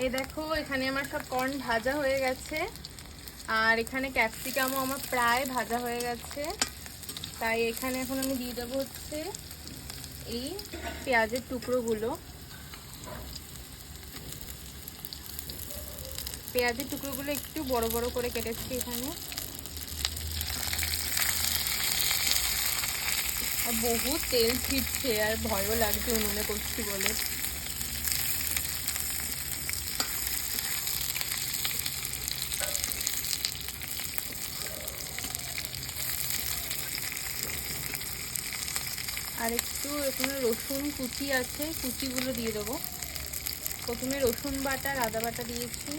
এই দেখো এখানে আমার সব কর্ন ভাজা হয়ে গেছে, আর এখানে ক্যাপসিকামও আমার প্রায় ভাজা হয়ে গেছে। তাই এখানে এখন আমি দিয়ে দেবো হচ্ছে এই পেঁয়াজের টুকরোগুলো। পেঁয়াজের টুকরোগুলো একটু বড় বড় করে কেটেছি এখানে। আর বহুত তেল ছিটছে আর ভয়ও লাগছে উনুনে করছি বলে। আর একটু এখানে রসুন কুচি আছে, কুচিগুলো দিয়ে দেবো। প্রথমে রসুন বাটা আর আদা বাটা দিয়েছি।